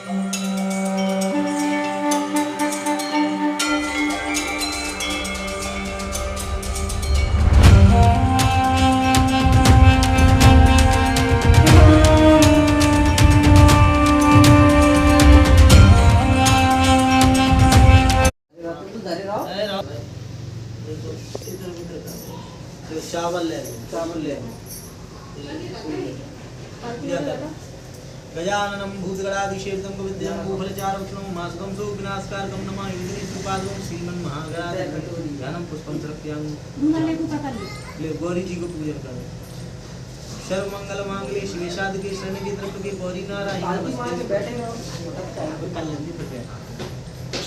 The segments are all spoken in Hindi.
चावल ले गजाननं भूतगणाधिसेवितं विद्यां भूफलचारुक्षणं मासकं सो विनाशकारकं नमामि विघ्नेश्वरपादं श्रीमन्महागणाधिपतिं ध्यानं पुष्पं समर्पयामि। ले गौरी जी को पूजन करो। सर्वमंगल मांगल्ये शिवे साधके शरण्ये त्र्यंबके गौरी नारायणी नमस्ते।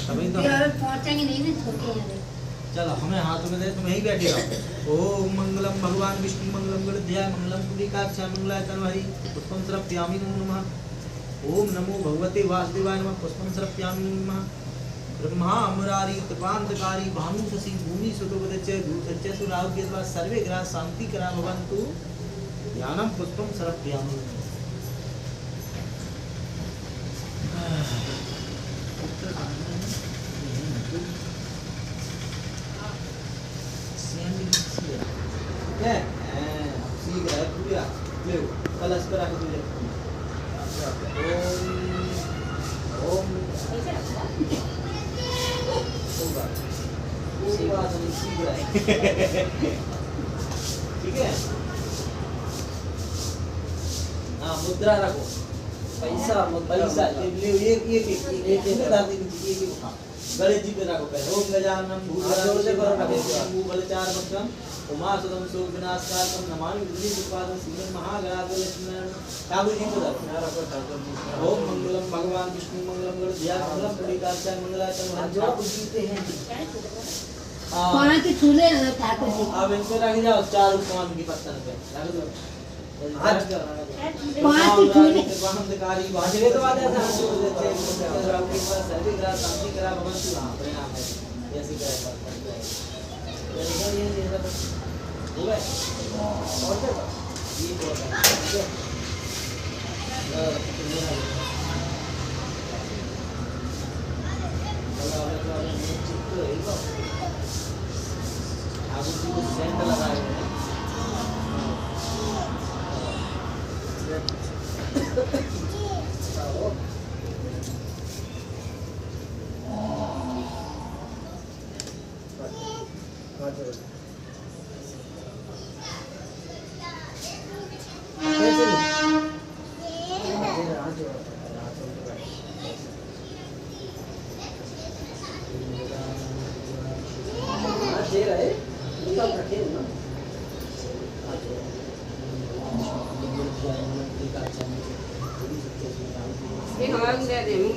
अभी तो पहुंचेंगे नहीं ना छोटे हैं। चलो हमें हाथों में दे, तुम यहीं बैठे रहो। ओम मंगलम भगवान विष्णु मंगलम गणध्याय मंगलम पुंडरीकाक्षाय मंगलाय तनवहरि पुष्पं समर्पयामि नमः। ओम नमो भगवते वासुदेवाय नमः पुष्पं समर्पयामि नमः। ब्रह्मा मुरारी कृपांतकारी भानु शशि भूमि सुतोपदच्च धूतच्च सुराहुकेतवा सर्वे ग्रह शांतिकरा भवन्तु। ध्यानं पुष्पं समर्पयामि। क्या सीख रहा है पूरा ले कलश पर आके तुझे ओम सीख रहा है ठीक है। हाँ मुद्रा रखो पैसा पैसा एक गणेश जी पे रखो पहले। ओम गजाननं भूतगणाधिसेवितं उमासुतं शोक विनाशकारकं नमामि विघ्नेश्वरपादं श्रीमन्महागणाधिपतिं ठाकुर जी को रखो। ओम मंगलम भगवान विष्णु मंगलम गणध्याय मंगलम पुंडरीकाक्षाय मंगलाय तनवहरि ठाकुर जी के हैं। पांच के चूल्हे ठाकुर जी अब इनको रख जाओ चारों पान की पत्तन पे रख दो। पांच चूल्हे अंधकारी भाषे तो बात है ना राउटी पर सर्वे ग्रह शांति करा भगवंतु। हां परिणाम है ऐसे करे ये हो गए और क्या ये हो गया ठाकुर जी को सेंट लगाए हुए हैं।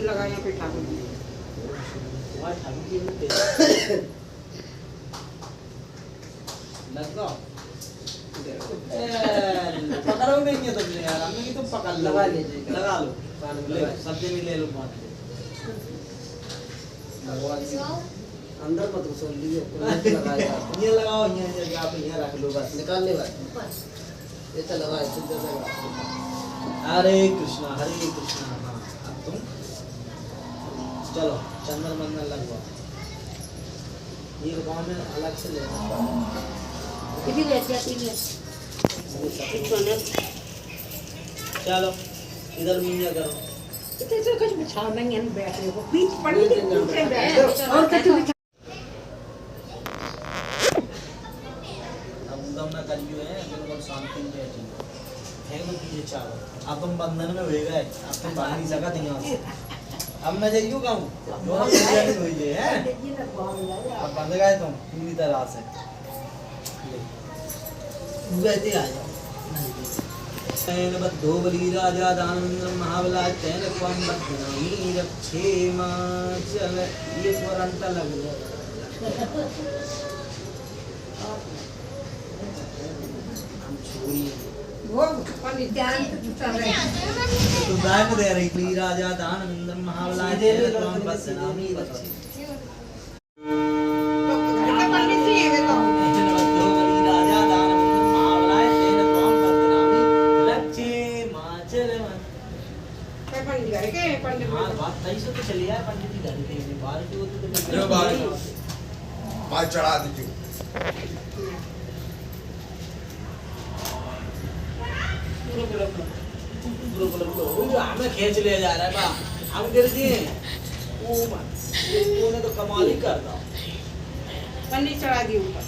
लगाया फिर ठाकुर जी पकड़ो नहीं है तुमने यार, हमने की तुम पकड़ लो लगा लो सब्जी में ले लो बात अंदर मत घुसो लिए लगाया ये लगाओ ये आप यहाँ रख लो बस निकालने वाले ये तो लगा इस जगह। हरे कृष्णा हाँ अब तुम चलो चंदन मंदन लगवाओ। ये गाँव में अलग से लेना चलो इधर मुझे करो कुछ बिछाओ नहीं बैठे वो पीठ पड़ी थी पीछे बैठो और कुछ अब उदम ना करियो है बिल्कुल शांति में बैठिए फेंक दो पीछे चारों। अब तुम बंधन में हो गए, अब तुम भाग नहीं सकते यहाँ से। अब मैं जाइयो कहूँ दोनों नहीं हुई है अब बंद गए तुम पूरी तरह से वैसे आ जाओ। तैन बद्धो बलि राजा दानवेंद्र महाबला तैन कौन बद्धनामी रक्षे चल ये स्वरंता लग गया। हम छोड़िए वो पानी ध्यान से तो बैग दे रही थी राजा दानवेंद्र महाबला तैन कौन बद्धनामी रक्षे ऐसे तो चलिए यार पंडित जी घर पे बाहर की होती तो लो बाहर माल चढ़ा दीजिए। हमें खींच ले जा रहा है बा हम गिर दिए तूने तो कमाल ही कर रहा पन्नी चढ़ा दी ऊपर।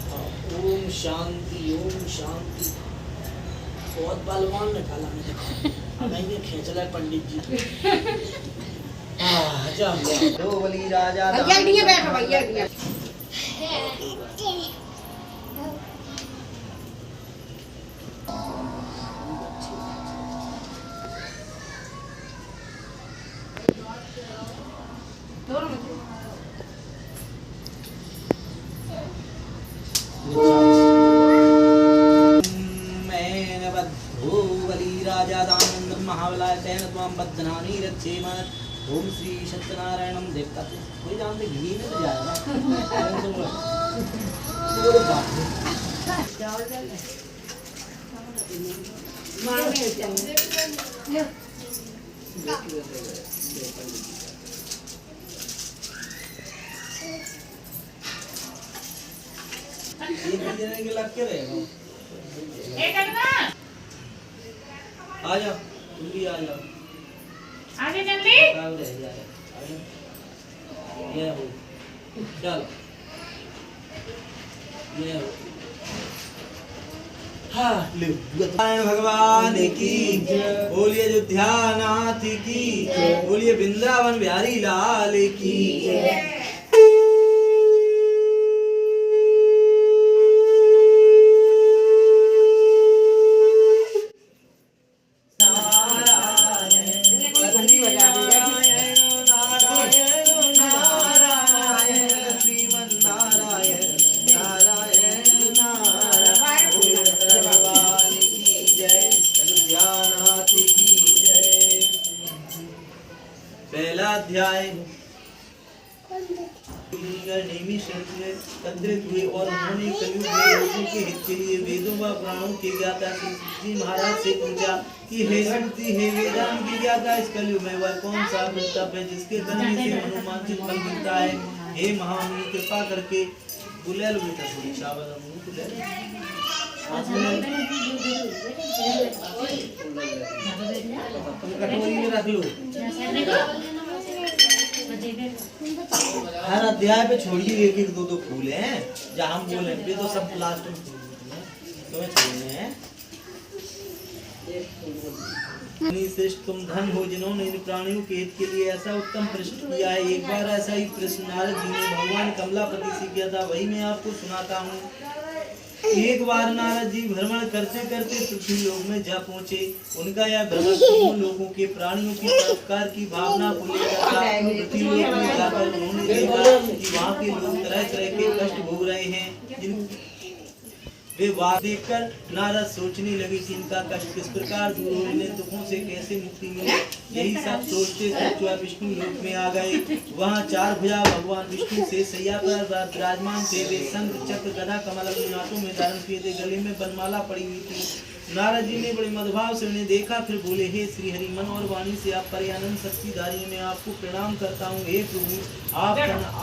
ओम शांति बहुत बलवान निकाला मैंने खींच लिया पंडित जी जा दो बली राजा भैया लिए बैठो भैया लिए। दोनों में मैंने बद्धो बली राजा दानंद महाबलाय तेन त्वं बद्धनानि रक्षेमन। ओम श्री सत्यनारायणम देवता कोई जानते घी में तो जाएगा मारने एक जने के लग के रहेगा आ जाओ तुम भी आ जाओ आगे जल्दी काम रह जाए ये हो चलो ये हो हाँ ले भगवान की बोलिए अयोध्या नाथ की बोलिए वृंदावन बिहारी लाल की घंटी बजा दी पहला अध्याय एकत्रित हुए और उन्होंने कलयुग में लोगों के हित के लिए वेदों व पुराणों की ज्ञाता श्री जी महाराज से पूछा कि हे श्रुति हे वेदांत की ज्ञाता इस कलयुग में वह कौन सा पुस्तक है जिसके करने से मनोमांसिक फल मिलता है। हे महामुनि कृपा करके बुले लो बेटा थोड़ी शाबाश मुंह बुले तुम कटोरी में रख लो। हर अध्याय पे छोड़िए एक एक दो दो फूल हैं जहाँ हम बोले पे तो सब लास्ट में फूल तुम्हें छोड़ने हैं। श्रेष्ठ तुम धन हो जिन्होंने इन प्राणियों के हित के लिए ऐसा उत्तम प्रश्न किया है। एक बार ऐसा ही प्रश्न नारद जी ने भगवान कमलापति से किया था, वही मैं आपको सुनाता हूँ। एक बार नारद जी भ्रमण करते करते पृथ्वी लोक में जा पहुँचे। उनका यह भ्रमण तीनों लोगों के प्राणियों की परोपकार की भावना को लेकर था। पृथ्वी लोक में जाकर उन्होंने देखा कि वहाँ के लोग तरह तरह के कष्ट भोग रहे हैं। वे बात देखकर नारद सोचने लगे कि इनका कष्ट किस प्रकार दूर हो, इन्हें दुखों से कैसे मुक्ति मिले। यही सब सोचते सोचते विष्णु लोक में आ गए। वहाँ चार भुजा भगवान विष्णु से सैया पर विराजमान थे। वे शंख चक्र गदा कमल अपने हाथों में धारण किए थे, गले में बनमाला पड़ी हुई थी। नारद जी ने बड़े मदभाव से उन्हें देखा, फिर बोले हे श्री हरि मन और वाणी से आप परियानंद शक्तिधारी मैं आपको प्रणाम करता हूँ। हे प्रभु आप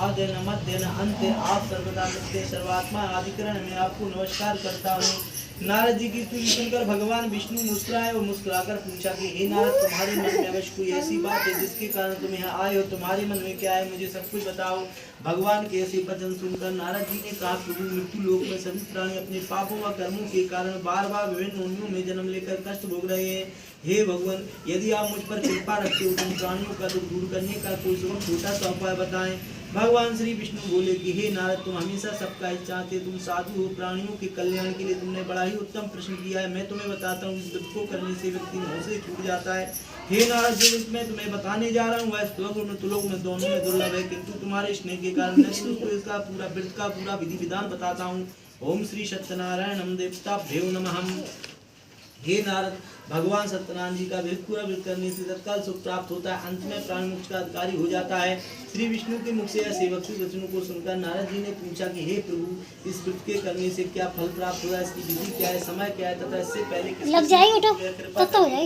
आदि न मध्य न अंत, आप सर्वदा नित्य सर्वात्मा आदिकरण मैं आपको नमस्कार करता हूँ। नारद जी की स्तुति सुनकर भगवान विष्णु मुस्कुराए और मुस्कुराकर पूछा कि हे नारद तुम्हारे मन में अवश्य कोई ऐसी बात है जिसके कारण तुम यहाँ आए हो, तुम्हारे मन में क्या है मुझे सब कुछ बताओ। भगवान के ऐसे वचन सुनकर नारद जी ने कहा प्रभु मृत्यु लोक में सभी प्राणी अपने पापों व कर्मों के कारण बार बार विभिन्न योनियों में जन्म लेकर कष्ट भोग रहे हैं। हे भगवान यदि आप मुझ पर कृपा रखते हो तो प्राणियों का दुख दूर करने का कोई छोटा सा उपाय बताएं। भगवान श्री विष्णु बोले कि हे नारद तुम हमेशा सबका हित चाहते, तुम साधु हो, प्राणियों के कल्याण के लिए तुमने बड़ा ही उत्तम प्रश्न किया है। मैं तुम्हें बताता हूँ इस व्रत को करने से व्यक्ति मोह से छूट जाता है। हे नारद जो मैं तुम्हें बताने जा रहा हूँ वह स्वर्ग में तुलोक में दोनों में दुर्लभ है, किंतु तुम्हारे स्नेह के कारण मैं तुमको इसका पूरा व्रत का पूरा विधि विधान बताता हूँ। ओम श्री सत्यनारायण देवताभ्यो नमः। हे नारद भगवान सत्यनारायण जी का पूरा व्रत करने से तत्काल सुख प्राप्त होता है, अंत में प्राण मोक्ष का अधिकारी हो जाता है। श्री विष्णु के मुख से यह सेवक वचनों को सुनकर नारद जी ने पूछा कि हे प्रभु इस व्रत के करने से क्या फल प्राप्त होगा, इसकी विधि क्या है, समय क्या है तथा इससे पहले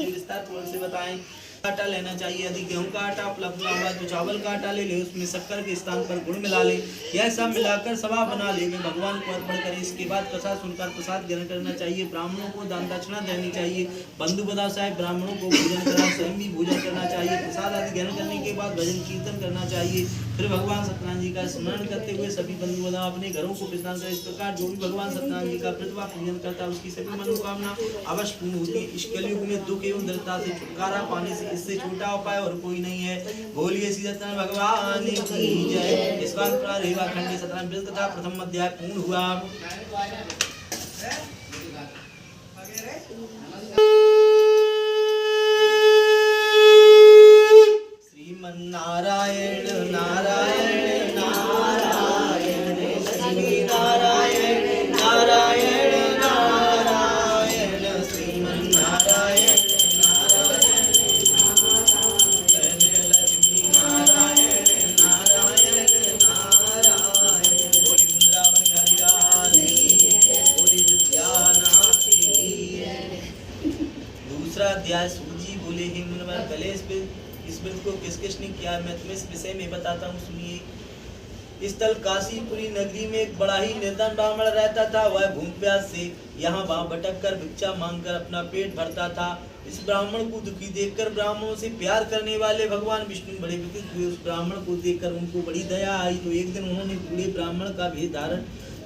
विस्तार पूर्वक से बताएं। आटा लेना चाहिए। यदि गेहूं का आटा उपलब्ध ना हुआ तो चावल का आटा ले ले, उसमें शक्कर के स्थान पर गुड़ मिला ले। यह सब मिलाकर सभा बना ले, वे भगवान को अर्पण करें। इसके बाद कथा सुनकर प्रसाद ग्रहण करना चाहिए। ब्राह्मणों को दान दक्षिणा देनी चाहिए। बंधु बधा साहेब ब्राह्मणों को भोजन करा, स्वयं भी भोजन करना चाहिए। प्रसाद आदि ग्रहण करने के बाद भजन कीर्तन करना चाहिए। फिर भगवान सत्यनारायण जी का स्मरण करते हुए सभी बंधु बधा अपने घरों को प्रस्थान करें। इस प्रकार जो भी भगवान सत्यनारायण जी का प्रतिभा पूजन करता है उसकी सभी मनोकामना अवश्य पूर्ण होती है। इस कलयुग में दुख एवं दरिद्रता से छुटकारा पाने से इससे छोटा उपाय और कोई नहीं है। बोलिए श्री सत्यनारायण भगवान की जय। इस बात पर रेवा खंडी सत्यनारायण कथा प्रथम अध्याय पूर्ण हुआ। श्रीमन नारायण नारायण नारायण श्री नारायण नारायण नारायण श्रीमन नारायण नारायण लक्ष्मी नारायण नारायण नारायण। बोल वृंदावन हरिराज बोल विद्यानाथ की। दूसरा अध्याय सूजी बोले हे मुनिवर कले इस व्रत को किस किसने किया मैं तुम्हें इस विषय में बताता हूँ, सुनिए। इस तल काशीपुरी नगरी में एक बड़ा ही निर्धन ब्राह्मण रहता था। वह भूख प्यास से यहाँ वहाँ भटक कर भिक्षा मांगकर अपना पेट भरता था। इस ब्राह्मण को दुखी देखकर ब्राह्मणों से प्यार करने वाले भगवान विष्णु बड़े विकृत हुए। उस ब्राह्मण को देखकर उनको बड़ी दया आई, तो एक दिन उन्होंने बूढ़े ब्राह्मण का भेद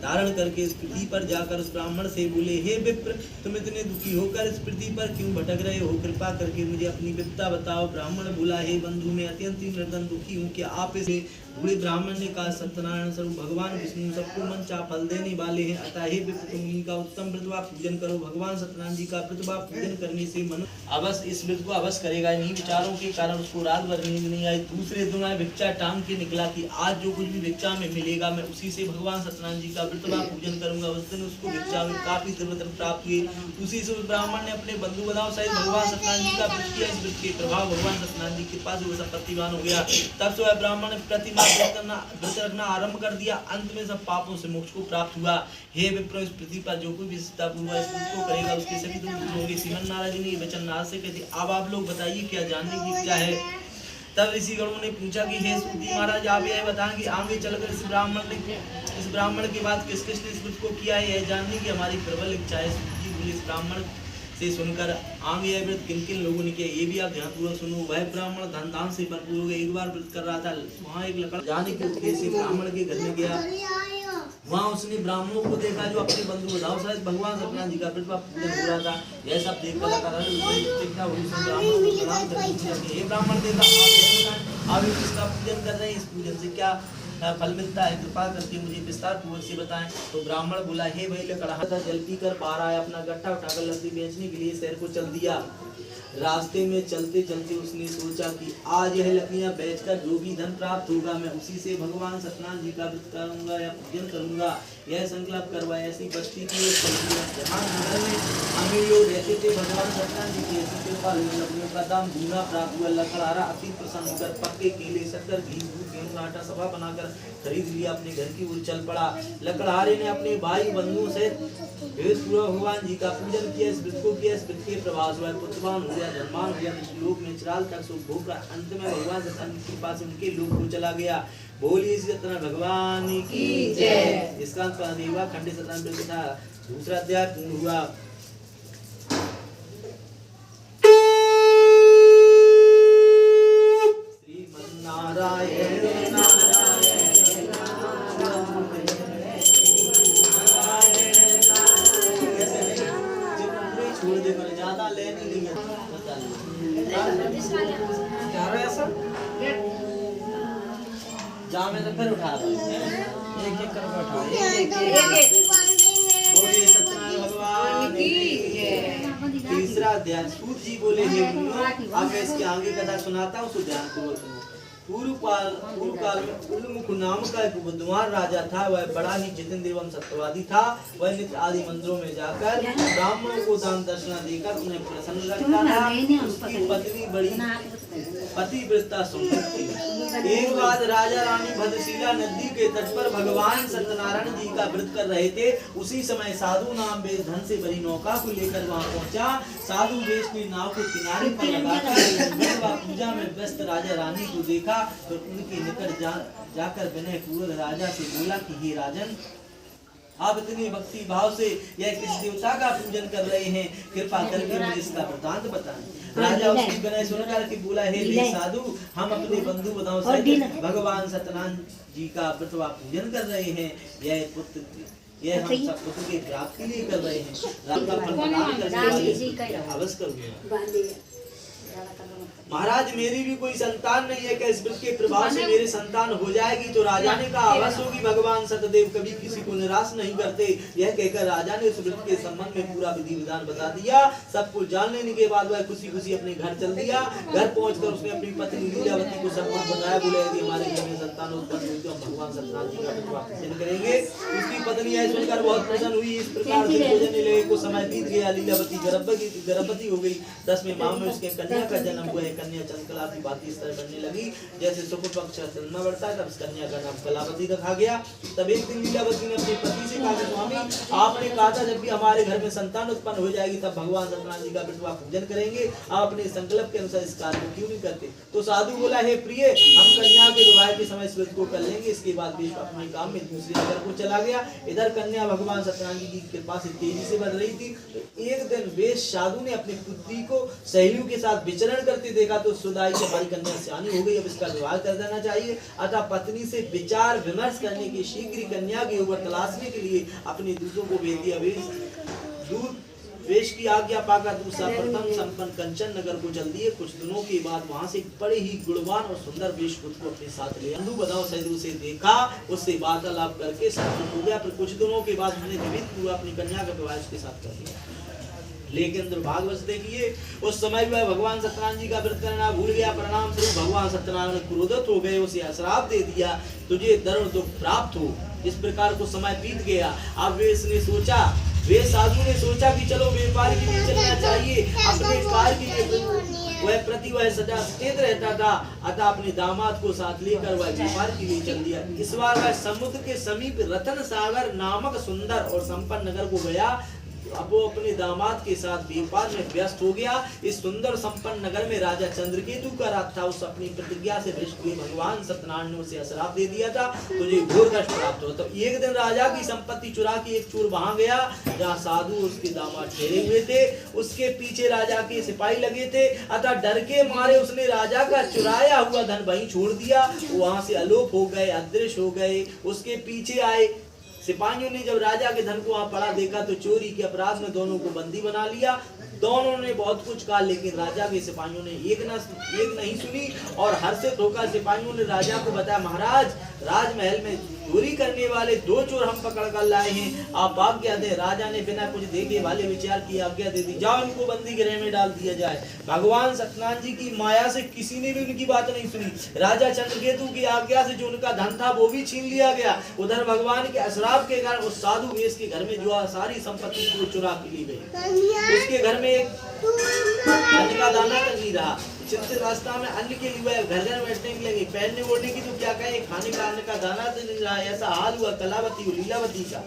धारण करके इस पृथ्वी पर जाकर उस ब्राह्मण से बोले, हे विप्र, तुम इतने दुखी होकर इस पृथ्वी पर क्यों भटक रहे हो? कृपा करके मुझे अपनी विपदा बताओ। ब्राह्मण बोला, हे बंधु, मैं अत्यंत निर्धन दुखी हूँ। क्या आप इसे? बूढ़े ब्राह्मण ने कहा, सत्यनारायण स्वरूप भगवान विष्णु सबको मन चाह फल देने वाले हैं, अतः हे विप्र, तुम इनका उत्तम प्रतिभा पूजन करो। भगवान सत्यनारायण जी का प्रतिभा पूजन करने से मन अवश्य इस व्रत को अवश्य करेगा। इन्हीं विचारों के कारण उसको रात भर नींद नहीं आई। दूसरे दिन वह भिक्षा टांग के निकला कि आज जो कुछ भी भिक्षा में मिलेगा मैं उसी से भगवान सत्यनारायण जी का प्रतिभा पूजन करूंगा। उस दिन उसको भिक्षा में काफी दुर्लभ प्राप्त हुई। उसी से उस ब्राह्मण ने अपने बंधु बधाओं सहित भगवान सत्यनारायण जी का व्रत किया। इस व्रत के प्रभाव भगवान सत्यनारायण जी की कृपा से वो सब प्रतिभान हो गया। तब से वह ब्राह्मण प्रतिमाह व्रत रखना आरंभ कर दिया। अंत में सब पापों से मोक्ष को प्राप्त हुआ। हे विप्र, इस पृथ्वी पर जो कोई भी पूर्वा इस व्रत को करेगा उसके सभी दुख दूर होंगे। श्रीमन नारायण जी ने ये वचन नारद से कहते, अब आप लोग बताइए क्या जानने की इच्छा है? तब ऋषिगणों ने पूछा कि हे सूत जी महाराज, आप यह बताएं कि आगे चलकर इस ब्राह्मण के बाद किस किसने इस व्रत को किया है, यह जानने की हमारी प्रबल इच्छा है। सूत जी बोले, इस ब्राह्मण से सुनकर आगे यह व्रत किन किन लोगों ने किया ये भी आप ध्यानपूर्वक सुनो। वह ब्राह्मण धन दान से भरपूर हो गया। एक बार व्रत कर रहा था, वहाँ एक लकड़ा जाने के उद्देश्य से ब्राह्मण के घर में गया। वहाँ उसने ब्राह्मणों को देखा जो अपने बंधु बधाओं सहित भगवान सत्यनारायण जी का प्रतिभा पूजन हो रहा था। यह सब देखकर ब्राह्मण देखा आप किसका पूजन कर रहे हैं, इस पूजन से क्या फल मिलता है, कृपा करके मुझे विस्तार पूर्वक से बताएं। तो ब्राह्मण बोला, हे भाई, लकड़ा था जल पी कर पा रहा है, अपना गट्ठा उठाकर लकड़ी बेचने के लिए शहर को चल दिया। रास्ते में चलते चलते उसने सोचा कि आज यह लकड़ियां बेचकर जो भी धन प्राप्त होगा मैं उसी से भगवान सत्यनारायण जी का व्रत करूंगा या पूजन करूंगा। यह संकल्प करवाया। ऐसी बस्ती की जहाँ नगर में अमीर लोग रहते थे, भगवान सत्यनारायण जी की ऐसी कृपा लकड़ियों का दाम दूना प्राप्त हुआ। लकड़हारा अति प्रसन्न होकर पक्के केले, शक्कर, घी, दूध, गेहूं का आटा सभा बनाकर खरीद लिया, अपने घर की ओर चल पड़ा। लकड़हारे ने अपने भाई बंधुओं सहित भगवान जी का पूजन किया। इस व्रत को किया। इस व्रत के प्रभाव से पुत्रवान हो गया, धनवान हो गया। लोक में चिराल तक सुख भोग कर अंत में भगवान सत्यनारायण की कृपा से उनके लोक को चला गया। बोलिए श्री सत्यनारायण भगवान की जय। इसका देवा खंडी सत्यनारायण व्रत था। दूसरा अध्याय पूर्ण हुआ। श्रीमन नारायण नारायण छोड़ दे, पर ज्यादा ले नहीं लिया। जा मैं तो फिर उठा रहा हूँ, एक एक करके उठा। बोलिए सत्यनारायण भगवान की। तीसरा अध्याय। सूत जी बोले, हे मुनियों, अब मैं इसके आगे कथा सुनाता हूँ, सो ध्यानपूर्वक सुनो। पूर्व काल में उल्मुख नाम का एक बुद्धवान राजा था। वह बड़ा ही जितेंद्र एवं सत्यवादी था। वह नित्य आदि मंदिरों में जाकर ब्राह्मणों को दान दक्षिणा देकर उन्हें प्रसन्न रखता था। उसकी पत्नी बड़ी पतिव्रता सुंदर थी। एक बार राजा रानी भद्रशिला नदी के तट पर भगवान सत्यनारायण जी का व्रत कर रहे थे। उसी समय साधु नाम वेश धन से बड़ी नौका को लेकर वहां पहुंचा। साधु वेश ने नाव को किनारे पर लगाकर पूजा में व्यस्त राजा रानी को देखा तो उनके निकट जाकर विनय पूर्वक राजा से बोला कि हे राजन, आप इतनी भक्ति भाव से यह किस देवता का पूजन कर रहे हैं, कृपा करके मुझे इसका वृतांत बताएं। राजा उसकी विनय सुनकर के बोला, हे साधु, हम अपने बंधु बताओ सहित भगवान सत्यनारायण जी का व्रतवा पूजन कर रहे हैं। यह हम सब पुत्र की प्राप्ति लिए कर रहे हैं। राम का प्रणाम करने वाले अवश्य करोगे। महाराज, मेरी भी कोई संतान नहीं है, क्या इस व्रत के प्रभाव से मेरी संतान हो जाएगी? तो राजा ने कहा, अवश्य होगी, भगवान सतदेव कभी किसी को निराश नहीं करते। यह कहकर राजा ने उस व्रत के संबंध में पूरा विधि विधान बता दिया। सब कुछ जान लेने के बाद वह खुशी खुशी अपने घर चल दिया। घर पहुंचकर उसने अपनी पत्नी लीलावती को सब कुछ बताया। बोले, यदि हमारे घर में संतान उत्पन्न हुई तो हम भगवान सत्यनारायण जी का व्रत पूजन करेंगे। उसकी पत्नी यह सुनकर बहुत प्रसन्न हुई। इस प्रकार से भोजन लेने को समय बीत गया। लीलावती गर्भवती हो गई। 10वें माह में उसके कन्या का जन्म हुआ। कन्या चंद्रकला की बात इस तरह बनने लगी जैसे शुक्ल पक्ष चंद्रमा बढ़ता है, तब इस कन्या का नाम कलावती रखा गया। तब एक दिन लीलावती ने अपने पति से कहा, स्वामी, आपने कहा था जब भी हमारे घर में संतान उत्पन्न हो जाएगी तब भगवान सत्यनारायण जी का व्रत पूजन करेंगे। आप अपने संकल्प के अनुसार इस कार्य को क्यों नहीं करते? तो साधु बोला, हे प्रिय, हम कन्या के विवाह के समय इस व्रत को कर लेंगे। इसके बाद देश अपने काम में दूसरे नगर को चला गया। इधर कन्या भगवान सत्यनारायण जी की कृपा से तेजी से बढ़ रही थी। तो एक दिन वेश साधु ने अपनी पुत्री को सहेलियों के साथ विचरण करते देखा तो सुदाई से हमारी कन्या सियानी हो गई, अब इसका विवाह कर देना चाहिए। अतः पत्नी से विचार विमर्श करने के शीघ्र ही कन्या की उम्र तलाशने के लिए अपने दूतों को भेज दिया। वेश की आज्ञा पाकर दूसरा प्रथम संपन्न कंचन नगर को चल दिए। कुछ दिनों के बाद वहां से बड़े ही गुणवान और सुंदर वेश को अपने साथ ले बंधु बताओ सैदु से देखा, उससे वार्तालाप करके संतुष्ट हो गया। फिर कुछ दिनों के बाद उसने निमित्त हुआ अपनी कन्या का विवाह उसके साथ कर दिया। लेकिन दुर्भाग्यवश देखिए, उस समय वह भगवान सत्यनारायण जी का व्रत करना भूल गया। परिणाम स्वरूप भगवान सत्यनारायण क्रोधित हो गए, उसे श्राप दे दिया, तुझे दर्द दुख प्राप्त हो। इस प्रकार को समय बीत गया। अब वे साधु ने सोचा कि चलो व्यापार के लिए चलना चाहिए। अपने कार्य के लिए वह सदा सचेत रहता था। अतः अपने दामाद को साथ लेकर वह व्यापार के लिए चल दिया। इस बार वह समुद्र के समीप रतन सागर नामक सुंदर और संपन्न नगर को गया। अब वो अपने दामाद के साथ व्यापार में व्यस्त हो गया। इस सुंदर संपन्न नगर में राजा चंद्रकेतु का राज था। उस अपनी प्रतिज्ञा से भ्रष्ट हुए भगवान सत्यनारायण ने उसे श्राप दे दिया था, तुझे घोर कष्ट प्राप्त हो। तो एक दिन राजा की संपत्ति चुरा के एक चोर वहां गया जहाँ साधु उसके दामाद ठहरे हुए थे। उसके पीछे राजा के सिपाही लगे थे। अतः डर के मारे उसने राजा का चुराया हुआ धन वहीं छोड़ दिया। वहां से अलोप हो गए, अदृश्य हो गए। उसके पीछे आए सिपाहियों ने जब राजा के धन को वहां पड़ा देखा तो चोरी के अपराध में दोनों को बंदी बना लिया। दोनों ने बहुत कुछ कहा लेकिन राजा के सिपाहियों ने एक नहीं सुनी और हर्षित होकर सिपाहियों ने राजा को बताया, महाराज, राजमहल में चोरी करने वाले 2 चोर हम पकड़ कर लाए हैं, आप आज्ञा दें। राजा ने बिना कुछ देखे वाले विचार की आज्ञा दे दी, जाओ इनको बंदी गृह में डाल दिया जाए। भगवान सत्यनारायण जी की माया से किसी ने भी उनकी बात नहीं सुनी। राजा चंद्रकेतु की आज्ञा से जो उनका धन था वो भी छीन लिया गया। उधर भगवान के श्राप के कारण उस साधु वेश के घर में जो सारी संपत्ति को चुरा के ली गई। उसके घर में अन्न का दाना तक नहीं रहा। चिंतित रास्ता में अन्न के लिए घर घर बैठने की लगी, पहनने ओढ़ने की तो क्या कहे, खाने का अन्न का दाना तो नहीं रहा। ऐसा हाल हुआ कलावती और लीलावती का।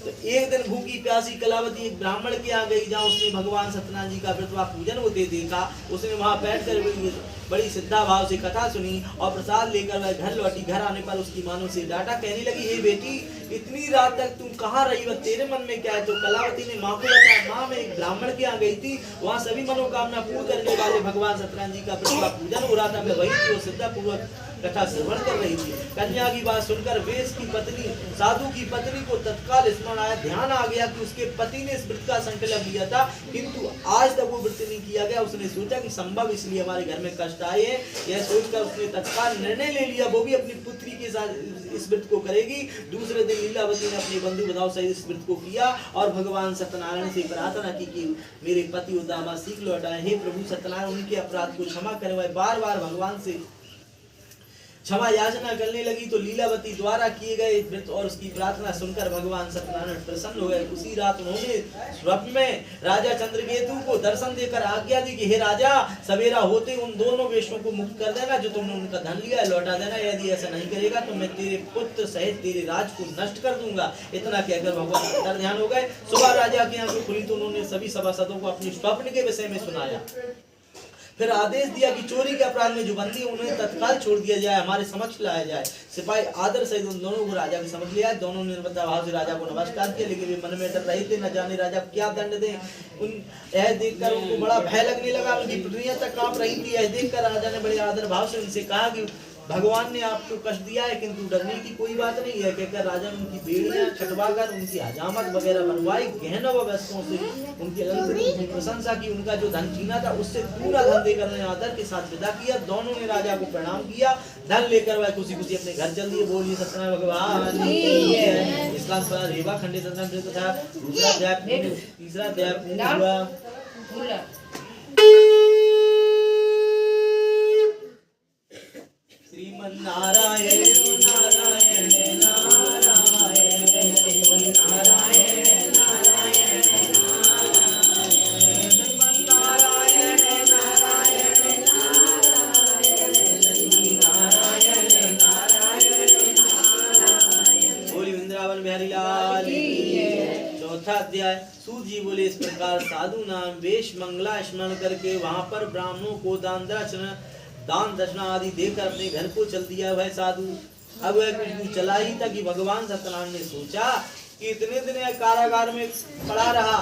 तो एक दिन भूखी प्यासी कलावती एक ब्राह्मण के यहाँ गई जहाँ उसने भगवान सत्यनारायण जी का व्रत पूजन होते देखा। उसने वहां बैठकर बड़ी श्रद्धा भाव से कथा सुनी और प्रसाद लेकर वह घर लौटी। घर आने पर उसकी मानो से डांटा, कहने लगी, हे बेटी, इतनी रात तक तुम कहाँ रही हो, तेरे मन में क्या है? तो कलावती ने माँ को बताया, माँ मैं एक ब्राह्मण के यहाँ गई थी, वहाँ सभी मनोकामना पूर्ण करने वाले भगवान सत्यनारायण जी का व्रत पूजन हो रहा था। मैं वही थी, श्रद्धा पूर्वक कथा श्रवण कर रही थी। कन्या की बात सुनकर वेश की पत्नी साधु की पत्नी को तत्काल स्मरण आया, ध्यान आ गया कि उसके पति ने इस व्रत का संकल्प लिया था किंतु आज तक वो व्रत नहीं किया गया। उसने सोचा कि संभव इसलिए हमारे घर में कष्ट आए हैं। यह सोचकर उसने तत्काल निर्णय ले लिया वो भी अपनी पुत्री के साथ इस व्रत को करेगी। दूसरे दिन लीलावती ने अपने बंधु बताओ सहित इस व्रत को किया और भगवान सत्यनारायण से प्रार्थना की कि मेरे पति और दामाद सीख लौटाए। हे प्रभु सत्यनारायण, उनके अपराध को क्षमा करें। वह बार बार भगवान से क्षमा याचना करने लगी तो लीलावती द्वारा किए गए व्रत और उसकी प्रार्थना सुनकर भगवान सत्यनारायण प्रसन्न हो गए। उसी रात उन्होंने स्वप्न में राजा चंद्रकेतु को दर्शन देकर आज्ञा दी कि हे राजा, सवेरा होते उन दोनों वेश्यों को मुक्त कर देना जो तुमने उनका धन लिया है, लौटा देना। यदि ऐसा नहीं करेगा तो मैं तेरे पुत्र सहित तेरे राज को नष्ट कर दूंगा। इतना कहकर भगवान अंतर ध्यान हो गए। सुबह राजा की आंखें खुली तो उन्होंने सभी सभासदों को अपनी स्वप्न के विषय में सुनाया। फिर आदेश दिया कि चोरी के अपराध में जो बंदी उन्हें तत्काल छोड़ दिया जाए, हमारे समक्ष लाया जाए। सिपाही आदर सहित उन दोनों को राजा के समक्ष लिया। दोनों ने निर्मता भाव से राजा को नमस्कार किया, लेकिन वे मन में डर रहे थे, न जाने राजा क्या दंड दें। यह देखकर उनको बड़ा भय लगने लगा, उनकी पुतलियां तक कांप रही थी। यह देखकर राजा ने बड़े आदर भाव से उनसे कहा कि भगवान ने आपको कष्ट दिया है, किंतु डरने की कोई बात नहीं है। कहकर राजा ने उनकी बेड़ियां छटवाकर उनकी हजामत वगैरह बनवाई, गहनों व वस्त्रों से उनकी अनंत प्रशंसा की। उनका जो धन छीना था उससे पूरा धन देकर उन्हें आदर के साथ विदा किया। दोनों ने राजा को प्रणाम किया। धन लेकर वह खुशी खुशी अपने घर चल दिए। बोलिए सत्यनारायण भगवान की जय। इसका रेवा खंडित तथा दूसरा अध्याय, तीसरा अध्याय श्रीमन नारायण नारायण नारायण श्रीमन नारायण नारायण श्रीमन नारायण नारायण नारायण नारायण बोली वृंदावन बिहारी लाल की। चौथा अध्याय। सूत जी बोले, इस प्रकार साधु नाम वेश मंगला स्मरण करके वहां पर ब्राह्मणों को दान दक्षिणा आदि देकर अपने घर को चल दिया। वह साधु अब वह कुछ दूर चला ही था कि भगवान सत्यनारायण ने सोचा कि इतने दिन कारागार में पड़ा रहा,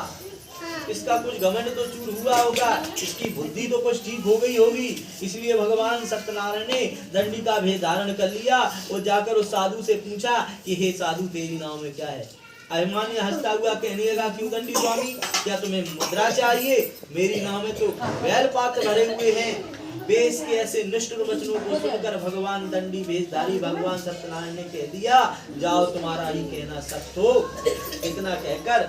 इसका कुछ घमंड तो चूर हुआ होगा, इसकी बुद्धि तो कुछ ठीक हो गई होगी। इसलिए भगवान सत्यनारायण ने दंडी का भेद धारण कर लिया और जाकर उस साधु से पूछा कि हे साधु, तेरी नाम में क्या है। अभिमानी हंसता हुआ कहने लगा, क्यों दंडी स्वामी, क्या तुम्हें मुद्रा चाहिए? मेरी नाव में तो बैल पात्र भरे हुए हैं। वेश के ऐसे निष्ठुर वचनों को सुनकर भगवान दंडी वेशधारी भगवान सत्यनारायण ने कह दिया, जाओ तुम्हारा ही कहना सत्य हो। इतना कहकर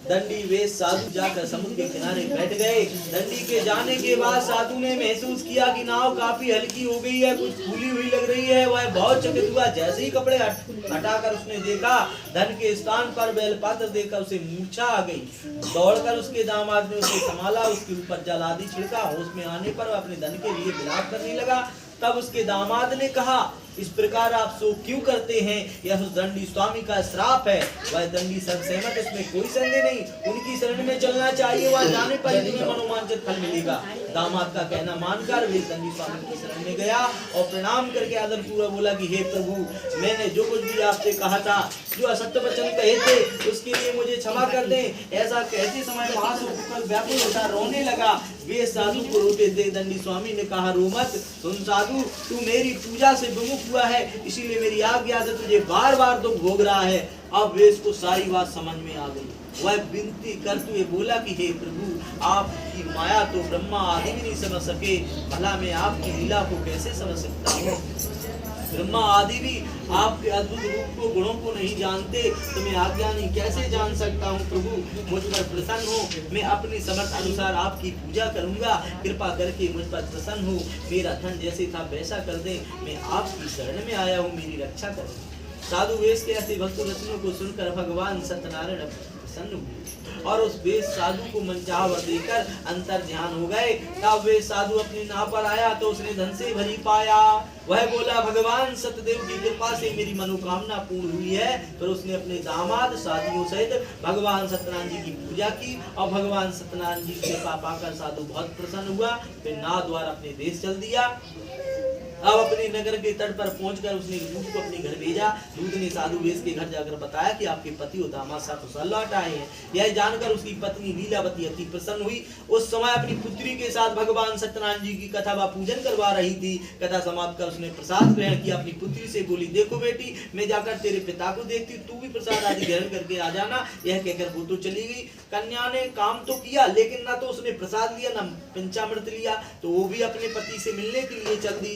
दंडी वेश साधु जाकर समुद्र के किनारे बैठ गए। दंडी के जाने के बाद साधु ने महसूस किया कि नाव काफी हल्की हो गई है, कुछ फूली हुई लग रही है। वह बहुत चकित हुआ। जैसे ही कपड़े हटाकर उसने देखा, धन के स्थान पर बेलपात्र देखकर उसे मूर्छा आ गई। दौड़कर उसके दामाद ने उसे संभाला, उसके ऊपर जल आदि छिड़का। होश में आने पर वह अपने धन के लिए विलाप करने लगा। तब उसके दामाद ने कहा, इस प्रकार आप शोक क्यों करते हैं? यह उस दंडी स्वामी का श्राप है। वह दंडी सब सहमत, इसमें कोई संदेह नहीं। उनकी शरण में चलना चाहिए, वह जाने पर तुम्हें मनोवांछित फल मिलेगा। दामाद का कहना मानकर वे दंडी स्वामी की शरण में गया और प्रणाम करके आदर पूर्वक बोला कि हे प्रभु, मैंने जो कुछ भी आपसे कहा था, जो असत्य वचन कहे थे, उसके लिए मुझे क्षमा कर दें। ऐसा कहते समय वहां से उठकर व्याकुल होता रोने लगा। वे साधु को रोते देख दंडी स्वामी ने कहा, रो मत। सुन साधु, तू मेरी पूजा से विमुख हुआ है, इसीलिए मेरी आज्ञा से तुझे बार बार दुख भोग रहा है। अब वेश को सारी बात समझ में आ गई। वह विनती करते हुए बोला कि हे प्रभु, आपकी माया तो ब्रह्मा आदि भी नहीं समझ सके, भला मैं आपकी लीला को कैसे समझ सकता हूँ? ब्रह्मा आदि भी आपके अद्भुत रूप को, गुणों को नहीं जानते, तो मैं आज्ञा नहीं कैसे जान सकता हूँ? प्रभु, मुझ पर प्रसन्न हो, मैं अपनी समर्थ अनुसार आपकी पूजा करूंगा। कृपा करके मुझ पर प्रसन्न हो, मेरा धन जैसे था वैसा कर दें। मैं आपकी शरण में आया हूँ, मेरी रक्षा करें। साधु वेश के ऐसे भक्त वचनों को सुनकर भगवान सत्यनारायण प्रसन्न हुए और उस वेश साधु को मनचाहा वर देकर अंतर ध्यान हो गए। तब वे साधु अपनी नाव पर आया तो उसने धन से भरी पाया। वह बोला, भगवान सत्यदेव की कृपा से मेरी मनोकामना पूर्ण हुई है। फिर उसने अपने दामाद साथियों सहित भगवान सत्यनारायण जी की पूजा की और भगवान सत्यनारायण जी की कृपा पाकर साधु बहुत प्रसन्न हुआ। फिर नाव द्वारा अपने देश चल दिया। अब अपने नगर के तट पर पहुंचकर उसने दूत को अपने घर भेजा। दूत ने साधु वेश के घर जाकर बताया कि आपके पति और दामाद सकुशल लौट आए हैं। यह जानकर उसकी पत्नी लीलावती अति प्रसन्न हुई। उस समय अपनी पुत्री के साथ भगवान सत्यनारायण जी की कथा व पूजन करवा रही थी। कथा समाप्त कर उसने प्रसाद ग्रहण किया। अपनी पुत्री से बोली, देखो बेटी, मैं जाकर तेरे पिता को देखती, तू भी प्रसाद आदि ग्रहण करके आ जाना। यह कहकर वो तो चली गई। कन्या ने काम तो किया, लेकिन ना तो उसने प्रसाद लिया, ना पंचामृत लिया, तो वो भी अपने पति से मिलने के लिए चल दी।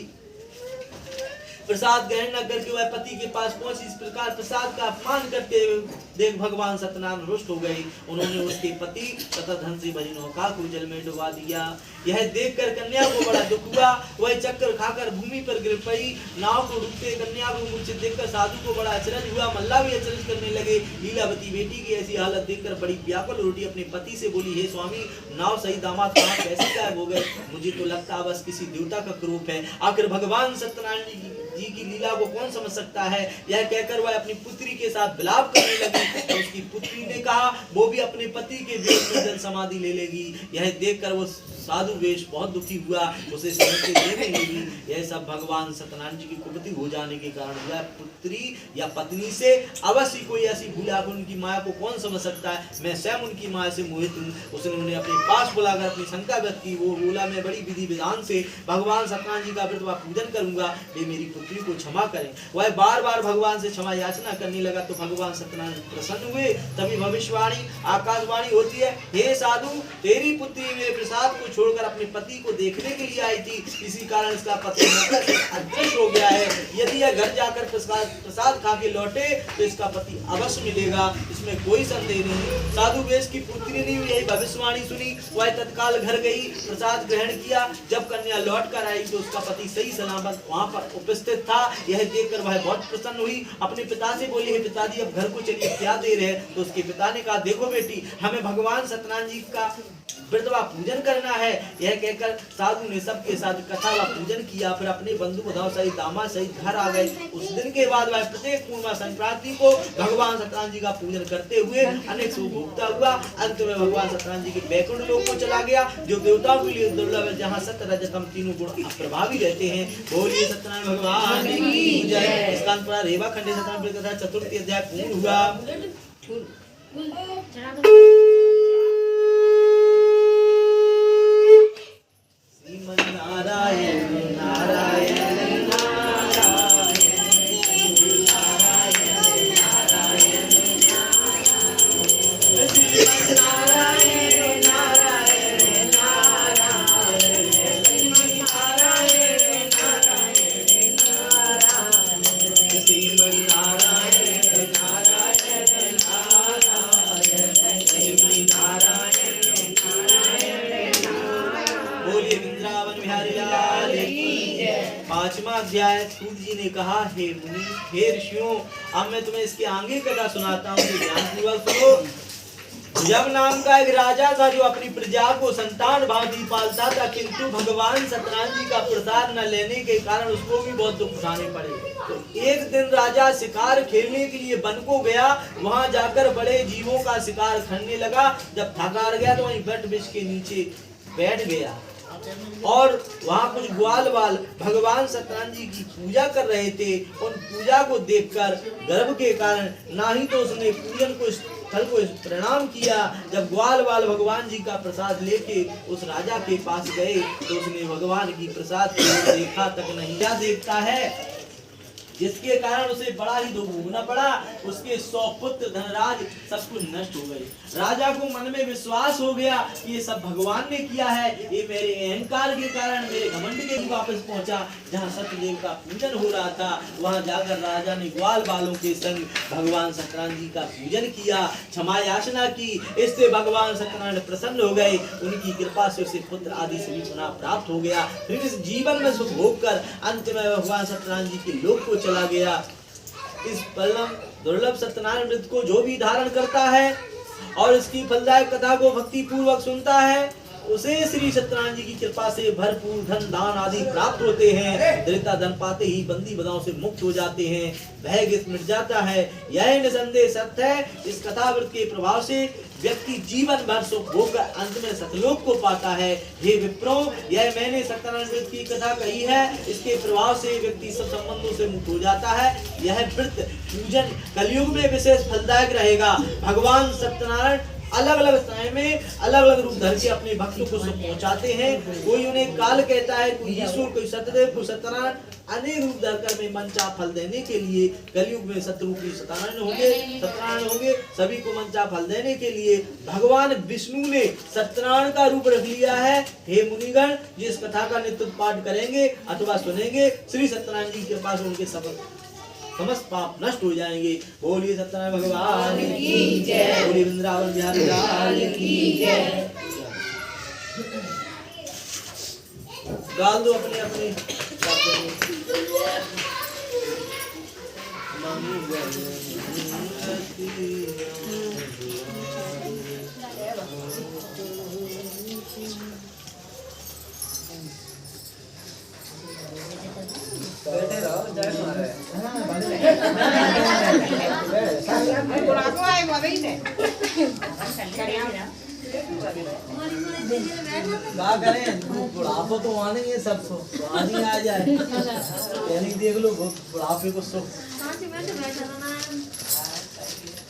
प्रसाद ग्रहण न करके वह पति के पास पहुंची। इस प्रकार प्रसाद का अपमान करते देख भगवान सत्यनारायण रुष्ट हो गए। उन्होंने उसके पति तथा धन से भरी नौका को जल में डुबा दिया। यह देखकर कन्या को बड़ा दुख हुआ। वह चक्कर खाकर भूमि पर गिर पड़ी। नाव को डूबते कन्या को मूर्छित देखकर साधु को बड़ा अचरज हुआ। मल्ला भी अचरज करने लगे। लीलावती बेटी की ऐसी हालत देखकर बड़ी व्याकुल रोटी अपने पति से बोली, हे स्वामी, नाव सही दामाद कहाँ कैसे गायब हो गए? मुझे तो लगता बस किसी देवता का क्रूप है। आखिर भगवान सत्यनारायण जी की लीला को कौन समझ सकता है? यह कहकर वह अपनी पुत्री के साथ विलाप करने लगी। तो उसकी पुत्री ने कहा वो भी अपने पति के वेश में जल समाधि ले लेगी। यह देखकर वो साधु वेश बहुत दुखी हुआ, उसे समझते देने लगी। यह सब भगवान सत्यनारायण जी की कुपति हो जाने के कारण हुआ। पुत्री या पत्नी से अवश्य कोई ऐसी भूला कि उनकी माया को कौन समझ सकता है? मैं स्वयं उनकी माया से मोहित हूँ। उसने उन्हें अपने पास बुलाकर अपनी शंका व्यक्त की। वो बोला, मैं बड़ी विधि विधान से भगवान सत्यनारायण जी का व्रत व पूजन करूंगा, वे मेरी पुत्री को क्षमा करें। वह बार बार भगवान से क्षमा याचना करने लगा तो भगवान सत्यनारायण प्रसन्न हुए। तभी भविष्यवाणी आकाशवाणी होती है, हे साधु, तेरी पुत्री मेरे प्रसाद को छोड़कर अपने पति को देखने के लिए आई थी, इसी कारण इसका पति अदृश्य हो गया है। यदि यह घर जाकर प्रसाद खा के लौटे तो इसका पति अवश्य मिलेगा, इसमें कोई संदेह नहीं। साधु वेश की पुत्री ने यही भविष्यवाणी सुनी। वह तत्काल घर गई, प्रसाद ग्रहण किया। जब कन्या लौट कर आई तो उसका पति सही सलामत वहां पर उपस्थित था। यह देखकर वह बहुत प्रसन्न हुई। अपने पिता से बोली, हे पिताजी, अब घर को चलिए, क्या देर है? तो उसके पिता ने कहा, देखो बेटी, हमें भगवान सत्यनारायण जी का व्रत व पूजन करना है। यह कहकर साधु ने सबके साथ कथा व पूजन किया। फिर अपने बंधु बधाव सहित दामाद सहित घर आ गए। उस दिन के बाद वह प्रत्येक पूर्णिमा संक्रांति को भगवान सत्यनारायण जी का पूजन करते हुए अनेक सुख भोगता हुआ अंत में भगवान सत्यनारायण जी के वैकुंठ लोक को चला गया, जो देवताओं के लिए दुर्लभ है, जहाँ सत्य रजतम तीनों गुण प्रभावी रहते हैं। बोलिए सत्यनारायण भगवान की जय। स्कंद पुराण रेवा खंडे सत्यनारायण कथा चतुर्थी अध्याय पूर्ण हुआ। नारायण नारायण पांचवा अध्याय। सूत जी ने कहा, हे मुनि, हे ऋषियों, अब मैं तुम्हें इसके आगे कथा सुनाता हूँ, ध्यानपूर्वक सुनो। जब नाम का एक राजा था जो अपनी प्रजा को संतान भांति पालता था, किंतु भगवान सत्यनारायण जी का प्रसाद न लेने के कारण उसको भी बहुत दुख उठाने पड़े। तो एक दिन राजा शिकार खेलने के लिए वन को गया। वहां जाकर बड़े जीवों का शिकार करने लगा। जब थक हार गया तो वहीं वट वृक्ष के नीचे बैठ गया और वहां कुछ ग्वाल बाल भगवान सत्यनारायण जी की पूजा कर रहे थे। उन पूजा को देखकर गर्व के कारण ना ही तो उसने पूजन को स्थल को प्रणाम किया। जब ग्वाल बाल भगवान जी का प्रसाद लेके उस राजा के पास गए तो उसने भगवान की प्रसाद को देखा तक नहीं। क्या देखता है, जिसके कारण उसे बड़ा ही दुख भोगना पड़ा। उसके 100 पुत्र धनराज सब कुछ नष्ट हो गए। राजा को मन में विश्वास हो गया कि ये सब भगवान ने किया है, ये मेरे अहंकार के कारण, मेरे घमंड के वापस पहुंचा। जहाँ सत्यदेव का पूजन हो रहा था वहां जाकर राजा ने ग्वाल बालों के संग भगवान सत्यनारायण जी का पूजन किया, क्षमा याचना की। इससे भगवान सत्यनारायण प्रसन्न हो गए। उनकी कृपा से उसे पुत्र आदि से भी पुनः प्राप्त हो गया। फिर इस जीवन में सुख भोग कर अंत में भगवान सत्यनारायण जी के लोक को चला गया। इस परम दुर्लभ सत्यनारायण व्रत को जो भी धारण करता है और इसकी फलदायक कथा को भक्ति पूर्वक सुनता है, उसे श्री सत्यनारायण जी की कृपा से भरपूर धन दान आदि प्राप्त होते हैं। दरिद्रता धन पाते ही बंदी बदाओं से मुक्त हो जाते हैं, भय मिट जाता है। यह निसंदेह सत्य है। इस कथाव्रत के प्रभाव से व्यक्ति जीवन भर सुख भोग अंत में सतलोक को पाता है। हे विप्रो, यह मैंने सत्यनारायण व्रत की कथा कही है। इसके प्रभाव से व्यक्ति सब संबंधों से मुक्त हो जाता है। यह व्रत पूजन कलयुग में विशेष फलदायक रहेगा। भगवान सत्यनारायण अलग अलग समय में अलग अलग रूप धर के अपने भक्तों को सुख पहुंचाते हैं। कोई उन्हें काल कहता है, कोई ईश्वर, कोई सत्यदेव, कोई सत्यनारायण, अनेक रूप धरकर में मनचाहा फल देने के लिए कलयुग में सतरूपी सत्यनारायण होंगे, सत्यनारायण होंगे। सभी को मनचाहा फल देने के लिए भगवान विष्णु ने सत्यनारायण का रूप रख लिया है। हे मुनिगण, जिस कथा का नित्य पाठ करेंगे अथवा सुनेंगे, श्री सत्यनारायण जी के पास उनके समस्त पाप नष्ट हो जाएंगे। बोलिए सत्यनारायण भगवान की जय, बोलिए वृंदावन बिहारी लाल की जय। गाल दो अपने अपने बैठे रहो, जय मारे। बुढ़ापा आएगा वही से क्या करें, बुढ़ापा तो आने ही है, सबको आने आ जाए। यानी देख लो बुढ़ापे को सुख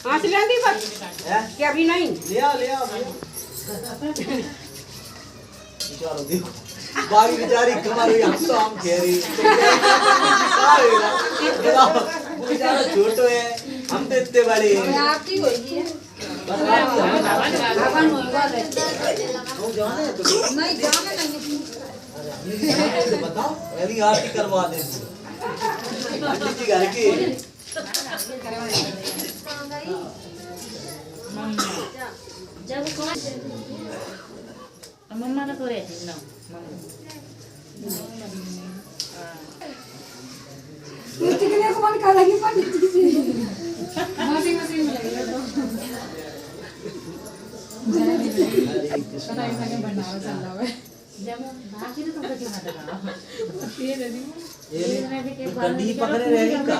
हाँ से लेंदी बस क्या अभी नहीं ले आओ बेचारो देखो बागी बेचारी कमर हुई, हम तो हम कह रही बेचारा छोटो है, हम तो इतने बड़े हैं। आपकी होगी है बस आपकी है। अपन होगा रे तुम जाने तो नहीं जाने नहीं तो बताओ, पहली आरती करवा दे जी घर की। जब मम्मा का तो रहती ना कुछ के लिए कौन का लगी पर मशीन में लगेगा तो पता नहीं बनाओ चल रहा है जब बाकी तो तुमको क्यों मत लगाओ ये दे दी गड्डी पकड़े रहेगी का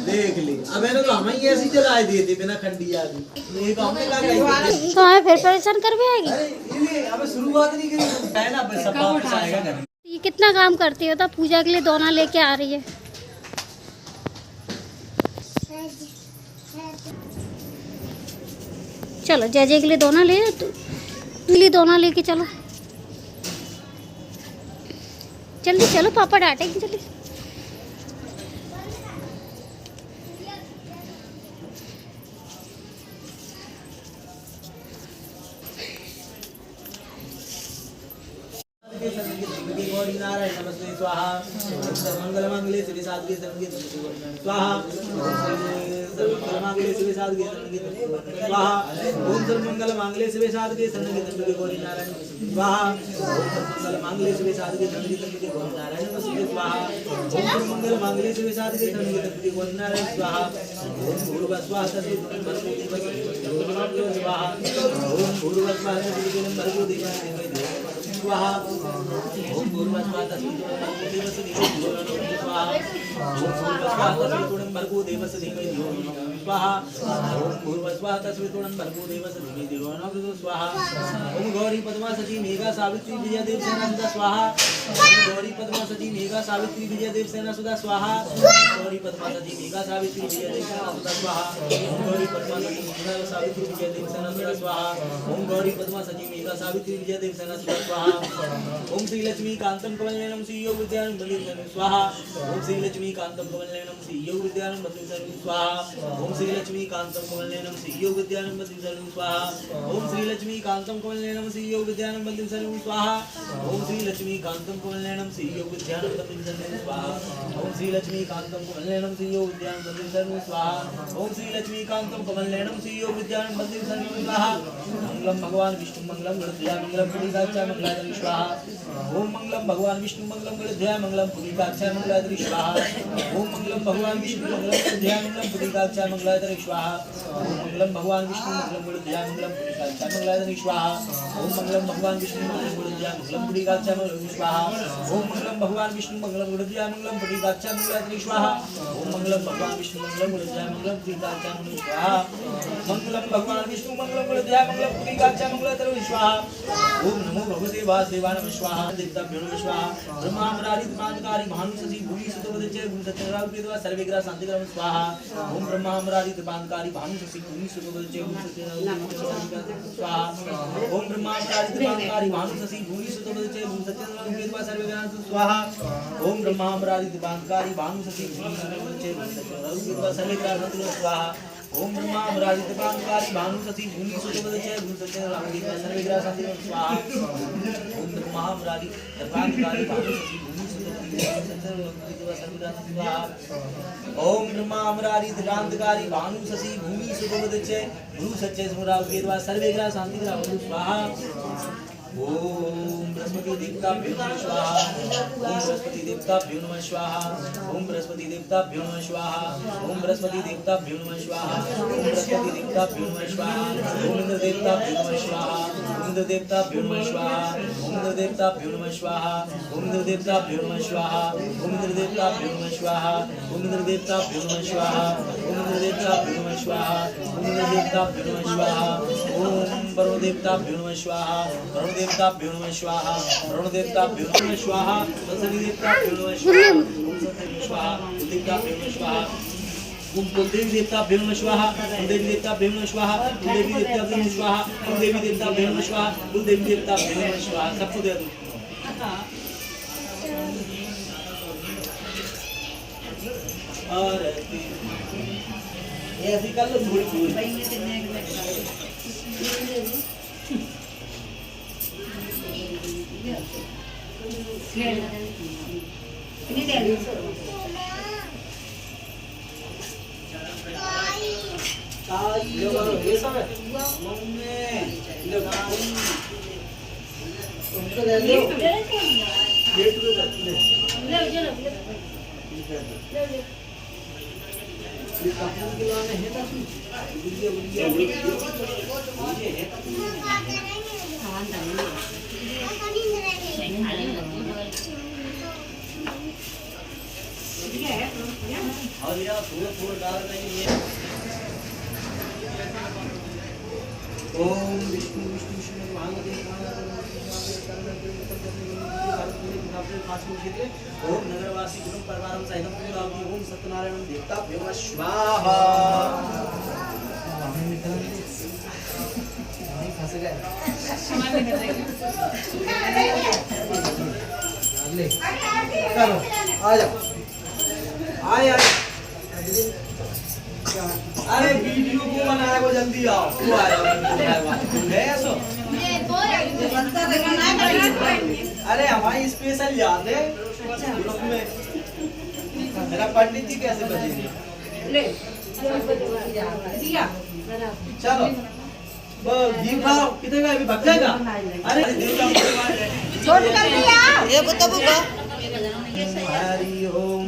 देख ली। अब मैंने तो हमें ही ऐसी जलाए दिए थे बिना खंडिया की। एक हमने कहा तो हमें फिर परेशान करवे आएगी। अरे ये हमें शुरुआत नहीं करी है ना, बस सब वापस आएगा घर। ये कितना काम करती हो, तो पूजा के लिए दोना लेके आ रही है। चलो जय जय के लिए दोना ले, तू लिए दोना लेके चलो जल्दी चलो, पापा डांटेंगे जल्दी। गौरी नारायण नमस्ते स्वाहा, मंगल मंगले श्री साधुके संगीत स्वाहा, मंगल मंगले श्री साधुके संगीत स्वाहा, ओम मंगल मंगले श्री साधुके संगीत गौरी नारायण स्वाहा, मंगल मंगले श्री साधुके संगीत गौरी नारायण नमस्ते स्वाहा, ओम मंगल मंगले श्री साधुके संगीत गौरी नारायण स्वाहा, ओम भूर्भुवस्वाहा स्वाहा, ओम भूर्भुवस्वाहा स्वाहा, ओम भूर्भुवस्वाहा तस्मै स्वाहा, ओम भर्गो देवस्य धीमहि धियो यो नः स्वाहा, ओम भूर्भुवस्वाहा तस्मै भर्गो देवस्य धीमहि धियो यो नः स्वाहा, ओम गौरी पद्मा सची मेघा सावित्री विजया देव सेना सुधा स्वाहा, ओम गौरी पद्मा सची मेघा सावित्री विजय देव सेना सुधा स्वाहा, गौरी पद्मा सची मेघा सावित्री विजय देव सेना सुधा स्वाहा, ओम गौरी पद्मा सची मेघा सावित्री विजय देव सेना सुधा स्वाहा, ओम गौरी पद्मा सची मेघा सावित्री विजय देव सेना सुधा स्वाहा, ओम श्री लक्ष्मी कांतम कमलनयनम श्री योग विद्यानं बंदितं स्वाहा, ओम श्री लक्ष्मी कांतम कमलनयनम श्री योग विद्यानं बंदितं स्वाहा, ओम श्री लक्ष्मी कांतम कमलनयनम श्री योग विद्यानं बंदितं स्वाहा, ओम श्री लक्ष्मी कांतम कमलनयनम श्री योग विद्यानं बंदितं स्वाहा, ओम श्री लक्ष्मी कांतम कमलनयनम श्री योग विद्यानं बंदितं स्वाहा, ओम श्री लक्ष्मी कांतम कमलनयनम श्री योग विद्यानं बंदितं स्वाहा, ओम श्री लक्ष्मी कांतम कमलनयनम श्री योग विद्यानं बंदितं स्वाहा, मंगलम भगवान विष्णु मंगलम गणध्वजा मंगलम पुरीकाक्षा मंगलाधरी स्वाहा, ओम मंगलम भगवान विष्णु मंगलम गणध्वजा मंगलम पुरीकाक्षा मंगलाधरी स्वाहा, ओम मंगलम भगवान विष्णु मंगलम गणध्वजा मंगलम पुरीकाक्षा मंगलाधरी स्वाहा, ओम मंगलम भगवान विष्णु मंगलम गणध्वजा मंगलम पुरीकाक्षा मंगलाधरी स्वाहा, ओम मंगलम भगवान विष्णु मंगलम गुरुद्या मंगलम पुड़ीकाक्षा मंगलम स्वाहा ओम मंगलम भगवान विष्णु मंगलम गुरुद्या मंगलम पुड़ीकाक्षा मंगलम स्वाहा ओम मंगलम भगवान विष्णु मंगलम गुरुद्या मंगलम पुड़ीकाक्षा मंगलम स्वाहा मंगलम भगवान विष्णु मंगलम गुरुद्या मंगलम पुड़ीकाक्षा मंगलम स्वाहा ओम नमो भगवते वासुदेवाय नमः स्वाहा देवताभ्यो नमः स्वाहा ब्रह्मामरादित मानकारी भानु सजी भूमि सुतोदचे गुणसत्यराव केतवा सर्वग्रह शांतिकरम स्वाहा ओम ब्रह्मामरादित मानकारी भानु सजी भूमि सुतोदचे गुणसत्यराव स्वाहा ओम ब्रह्मामरादित मानकारी भानु सजी भूमि सुतोदचे गुणसत्यराव केतवा सर्वग्रह स्वाहा ओम ब्रह्मामरादित मानकारी भानु सजी भूमि सुतोदचे गुणसत्यराव केतवा सर्वग्रह स्वाहा ओम ब्रह्मामरादित मानकारी भानु सजी भूमि सुतोदचे गुणसत्यराव केतवा सर्वग्रह स्वाहा ओम ब्रह्मामरादित मानकारी भानु सजी भूमि ओम ब्रह्मामरादित क्रांतकारी भानु शशि भूमि सुतोदचे गुरु सच्चे स्मराव केतवा सर्वग्रह शांतिग्रह स्वाहा ओम बृहस्पति देवताभ्यो नमः स्वाहा ओम बृहस्पति देवताभ्यो नमः स्वाहा ओम बृहस्पति देवताभ्यो नमः स्वाहा ओम बृहस्पति देवताभ्यो नमः स्वाहा ओम बृहस्पति देवताभ्यो नमः स्वाहा ओम इंद्र देवताभ्यो नमः स्वाहा ओम इंद्र देवताभ्यो नमः स्वाहा ओम इंद्र देवताभ्यो नमः स्वाहा ओम इंद्र देवताभ्यो नमः स्वाहा ओम इंद्र देवताभ्यो नमः स्वाहा ओम इंद्र देवताभ्यो नमः स्वाहा ओम इंद्र देवताभ्यो नमः स्वाहा ओम इंद्र देवताभ्यो नमः स्वाहा ओम वरुण देवताभ्यो नमः स्वाहा वरुण देवताभ्यो नमः स्वाहा वरुण देवताभ्यो नमः स्वाहा सनी देवताभ्यो नमः स्वाहा ओम सनी स्वाहा देवताभ्यो नमः स्वाहा ओम कुलदेवी देवताभ्यो नमः स्वाहा कुलदेवी देवताभ्यो नमः स्वाहा कुलदेवी देवताभ्यो नमः स्वाहा कुलदेवी देवताभ्यो नमः स्वाहा कुलदेवी देवताभ्यो नमः स्वाहा सबको दे दो और ऐसे कर लो थोड़ी थोड़ी ये सब है मम्मी उनको दे दो गेट पे ले ये कपड़ों के लाने है ना ये है और यार थोड़ा डाल देंगे ओम विष्णु विष्णु विष्णु महादेव ओम नगरवासी गुरु परवारम सहितम पूर्णावधि ओम सत्यनारायण देवताभ्यो नमः स्वाहा फंस गए चलो आ जाओ आए अरे वीडियो को बनाया को जल्दी आओ तू आया है सो अरे हमारी स्पेशल याद है ग्रुप में मेरा पंडित जी कैसे बजेंगे चलो घी खाओ कितने का अभी भग जाएगा अरे देवता छोड़ कर दिया ये बता बुआ हरि ओम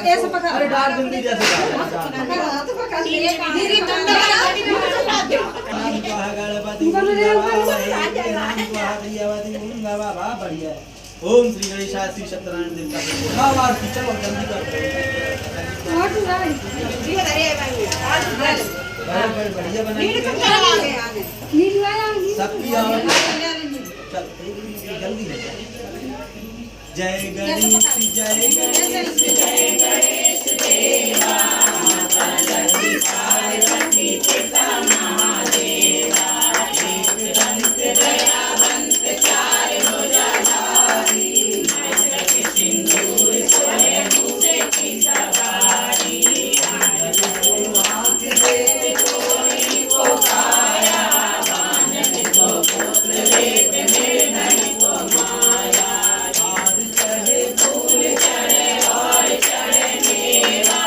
ऐसे पकड़ अरे डाल जल्दी जैसे बढ़िया ओम श्री गणेशाय श्री सत्यनारायण देवता चलो जल्दी करो बढ़िया बनाइए सबकी चल जल्दी जय गणेश जय गणेश जय गणेश देवा माता लक्ष्मी पार्वती पिता महादेवा एक दंत दयावंत चार भुजाधारी मस्तक सिंदूर सोहे मूसे की सवारी आंख दे कोई को काया वानर को पुत्र वेद में नहीं को माया चढ़े फूल चढ़े और चढ़े मेवा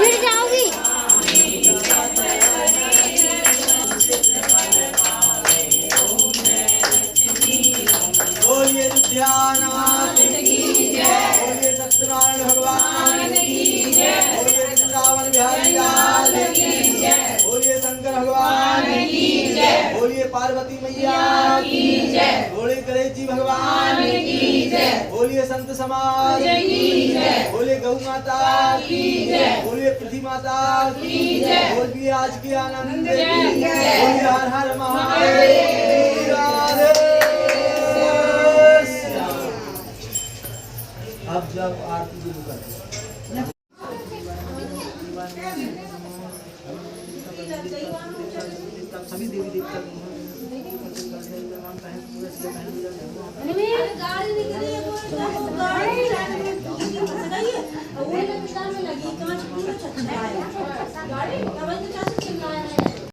फिर जाओगी। बोलिए विद्यानाथ की जय, बोलिए सत्यनारायण भगवान की जय, बोलिए वृंदावन बिहारी लाल की जय, बोलिए शंकर भगवान की जय, बोलिए पार्वती मैया की जय, बोलिए गणेश जी भगवान की जय, बोलिए संत समाज की जय, बोलिए गौ माता की जय, बोलिए पृथ्वी माता की जय, बोलिए आज की आनंद की जय, बोलिए हर हर महादेव। राधे अब जब आरती शुरू करते हैं सभी देवी देवता गाड़ी